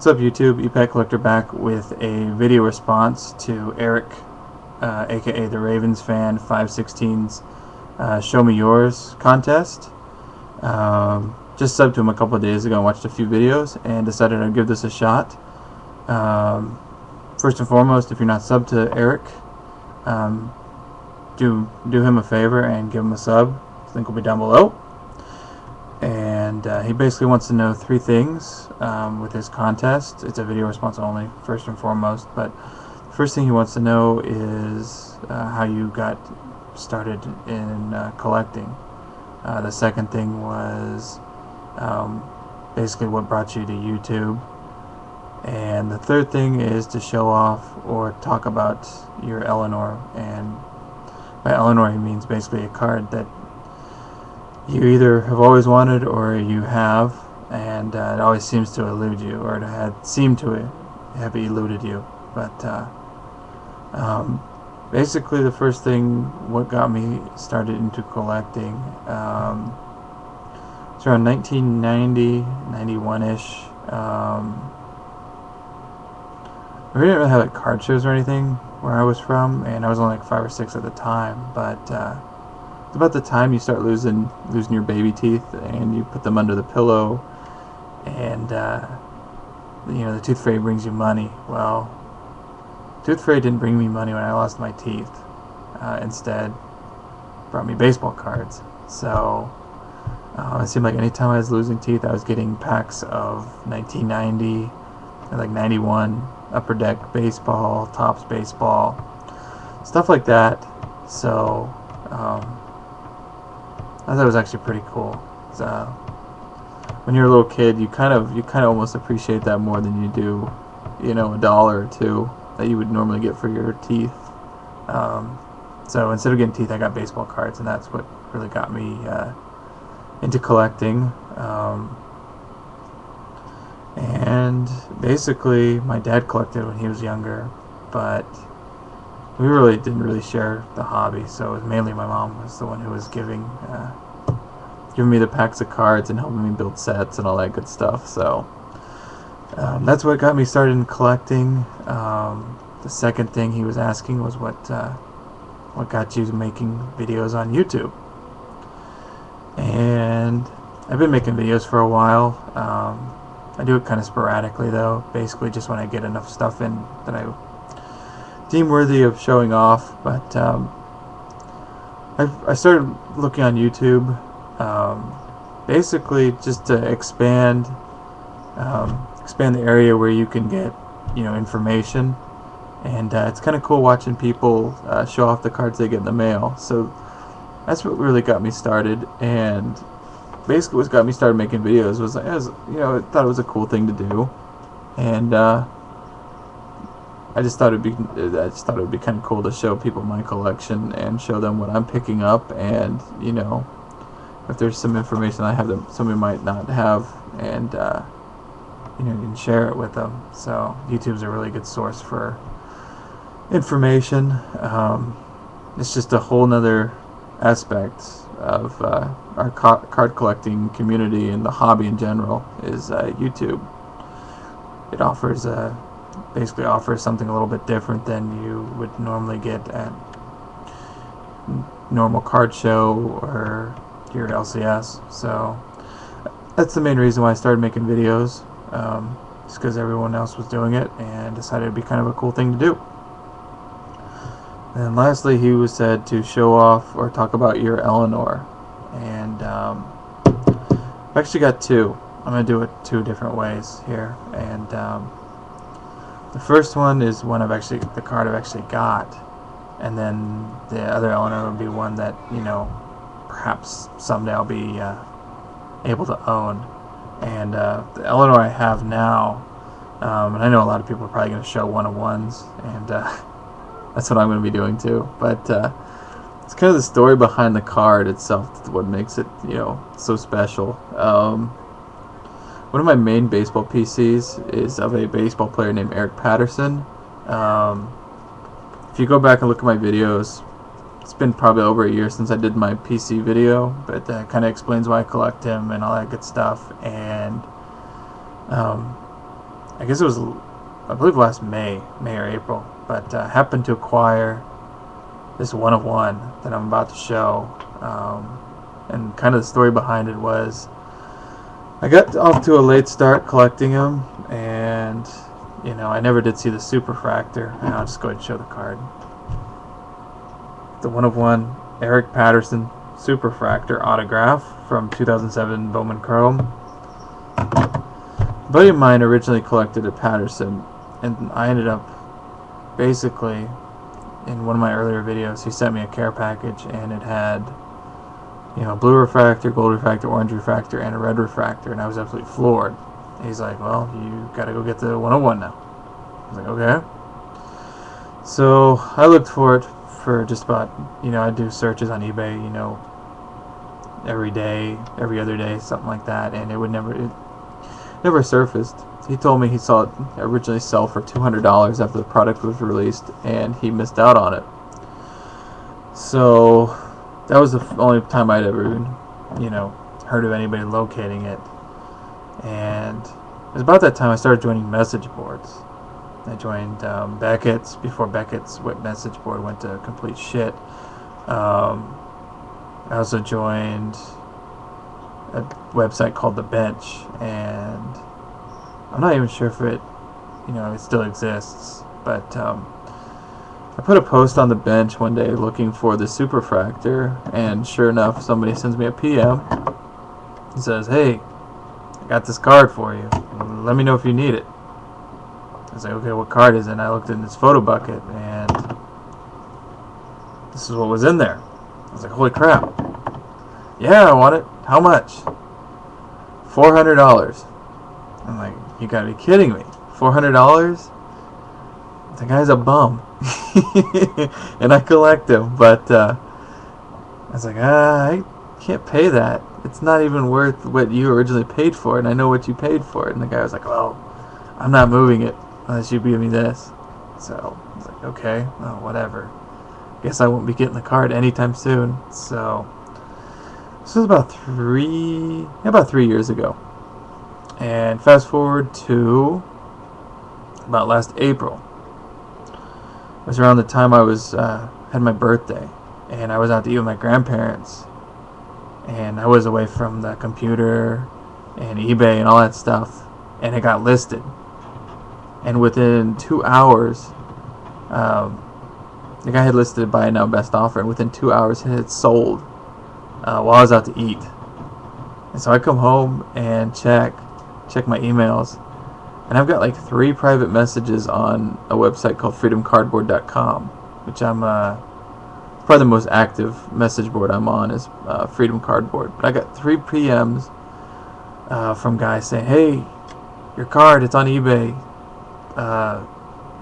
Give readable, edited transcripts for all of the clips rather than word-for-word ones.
What's up, YouTube? ePack Collector back with a video response to Eric, aka TheRavensFan516's Show Me Yours contest. Just subbed to him a couple of days ago and watched a few videos and decided I'd give this a shot. First and foremost, if you're not subbed to Eric, do him a favor and give him a sub. The link will be down below. And he basically wants to know three things with his contest. It's a video response only, first and foremost, but the first thing he wants to know is how you got started in collecting. The second thing was basically what brought you to YouTube. And the third thing is to show off or talk about your Eleanor. And by Eleanor he means basically a card that you either have always wanted or you have, and it always seems to elude you, or it had seemed to have eluded you. But basically the first thing, what got me started into collecting, it's around 1990, 91-ish. We didn't really have like card shows or anything where I was from, and I was only like 5 or 6 at the time, but it's about the time you start losing your baby teeth and you put them under the pillow, and you know, the tooth fairy brings you money. Well, tooth fairy didn't bring me money when I lost my teeth. Instead brought me baseball cards. So it seemed like anytime I was losing teeth, I was getting packs of 1990 and like 91 Upper Deck baseball, Topps baseball, stuff like that. So I thought it was actually pretty cool. When you're a little kid, you kind of almost appreciate that more than you do, you know, $1 or $2 that you would normally get for your teeth. So instead of getting teeth, I got baseball cards, and that's what really got me into collecting. And basically, my dad collected when he was younger, but we really didn't share the hobby, so it was mainly my mom was the one who was giving me the packs of cards and helping me build sets and all that good stuff. So that's what got me started in collecting. The second thing he was asking was what got you making videos on YouTube. And I've been making videos for a while. I do it kind of sporadically, though, basically just when I get enough stuff in that I deem worthy of showing off. But I started looking on YouTube basically just to expand the area where you can get, you know, information. And it's kind of cool watching people show off the cards they get in the mail. So that's what really got me started. And basically what got me started making videos was, you know, I thought it was a cool thing to do. And I just thought it would be kind of cool to show people my collection and show them what I'm picking up, and, you know, if there's some information I have that somebody might not have, and you know, you can share it with them. So YouTube's a really good source for information. It's just a whole nother aspect of our card collecting community and the hobby in general is YouTube. It offers basically offers something a little bit different than you would normally get at normal card show or your LCS. So that's the main reason why I started making videos, just because everyone else was doing it and decided it'd be kind of a cool thing to do. And lastly, he was said to show off or talk about your Eleanor. And I've actually got two. I'm going to do it 2 different ways here. And the first one is the card I've actually got, and then the other Eleanor would be one that, you know, perhaps someday I'll be able to own. And the Eleanor I have now, and I know a lot of people are probably going to show one-of-ones, and that's what I'm going to be doing too. But it's kind of the story behind the card itself that's what makes it, you know, so special. One of my main baseball PCs is of a baseball player named Eric Patterson. If you go back and look at my videos, it's been probably over a year since I did my PC video, but that kind of explains why I collect him and all that good stuff. And I guess it was, I believe last May or April, but happened to acquire this one of one that I'm about to show. And kind of the story behind it was, I got off to a late start collecting them, and I never did see the Superfractor, and I'll just go ahead and show the card. The one of one Eric Patterson Superfractor autograph from 2007 Bowman Chrome. A buddy of mine originally collected a Patterson, and I ended up basically, in one of my earlier videos, he sent me a care package, and it had a blue refractor, gold refractor, orange refractor, and a red refractor, and I was absolutely floored. He's like, well, you gotta go get the 101 now. I was like, okay. So I looked for it for just about, I do searches on eBay, every day, every other day, something like that, and it never surfaced. He told me he saw it originally sell for $200 after the product was released, and he missed out on it. So that was the only time I'd ever even, heard of anybody locating it. And it was about that time I started joining message boards. I joined Beckett's before Beckett's message board went to complete shit. I also joined a website called The Bench, and I'm not even sure if it, it still exists, but I put a post on The Bench one day looking for the Superfractor, and sure enough, somebody sends me a PM and says, hey, I got this card for you. Let me know if you need it. I was like, okay, what card is it? And I looked in this photo bucket, and this is what was in there. I was like, holy crap. Yeah, I want it. How much? $400. I'm like, you gotta be kidding me. $400? The guy's a bum. And I collect them, but I was like, I can't pay that. It's not even worth what you originally paid for it, and I know what you paid for it. And the guy was like, well, I'm not moving it unless you give me this. So I was like, okay, well, whatever. Guess I won't be getting the card anytime soon. So this was about 3 years ago. And fast forward to about last April. It was around the time I was had my birthday, and I was out to eat with my grandparents, and I was away from the computer and eBay and all that stuff, and it got listed. And within 2 hours, the guy had listed it by now best offer, and within 2 hours it had sold while I was out to eat. And so I come home and check my emails, and I've got like 3 private messages on a website called freedomcardboard.com, which I'm probably the most active message board I'm on is Freedom Cardboard. But I got 3 PMs from guys saying, hey, your card, it's on eBay,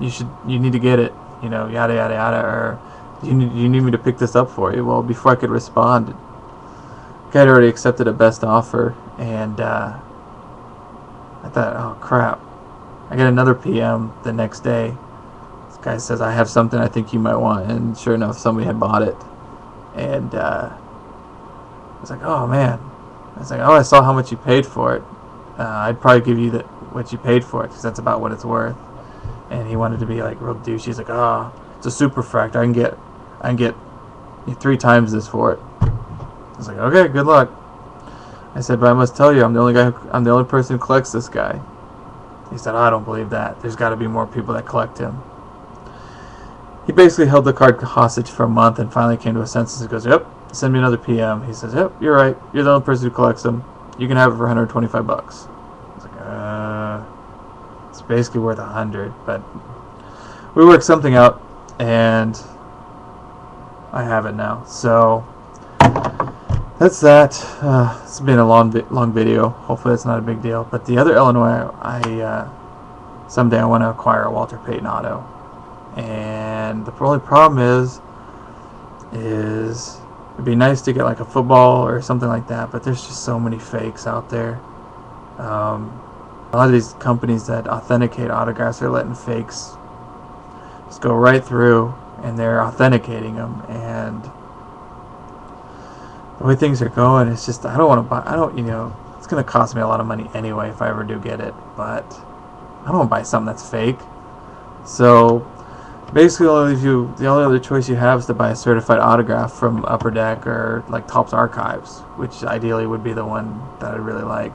you need to get it, yada yada yada, or you need me to pick this up for you. Well, before I could respond, the guy had already accepted a best offer, and I thought, oh crap. I get another PM the next day. This guy says, I have something I think you might want, and sure enough, somebody had bought it. And I was like, oh man. I was like, oh, I saw how much you paid for it. I'd probably give you what you paid for it, because that's about what it's worth. And he wanted to be like real douchey. He's like, oh, it's a Superfractor. I can get 3 times this for it. I was like, okay, good luck. I said, but I must tell you, I'm the only person who collects this guy. He said, oh, I don't believe that. There's got to be more people that collect him. He basically held the card hostage for a month and finally came to a senses. He goes, yep, send me another PM. He says, yep, you're right. You're the only person who collects them. You can have it for $125. I was like, it's basically worth $100. But we worked something out, and I have it now. So that's that. It's been a long video. Hopefully it's not a big deal. But the other Illinois, someday I want to acquire a Walter Payton auto. And the only problem is it'd be nice to get like a football or something like that, but there's just so many fakes out there. A lot of these companies that authenticate autographs are letting fakes just go right through, and they're authenticating them. And the way things are going, it's just, I don't want to buy, it's going to cost me a lot of money anyway if I ever do get it, but I don't want to buy something that's fake. So basically, the only other choice you have is to buy a certified autograph from Upper Deck or like Topps Archives, which ideally would be the one that I really like.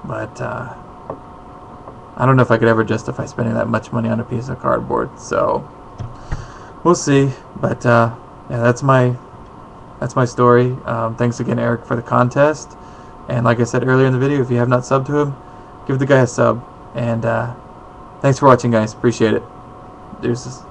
But I don't know if I could ever justify spending that much money on a piece of cardboard. So we'll see. But yeah, that's my story. Thanks again, Eric, for the contest. And like I said earlier in the video, if you have not subbed to him, give the guy a sub. And thanks for watching, guys. Appreciate it. Deuces.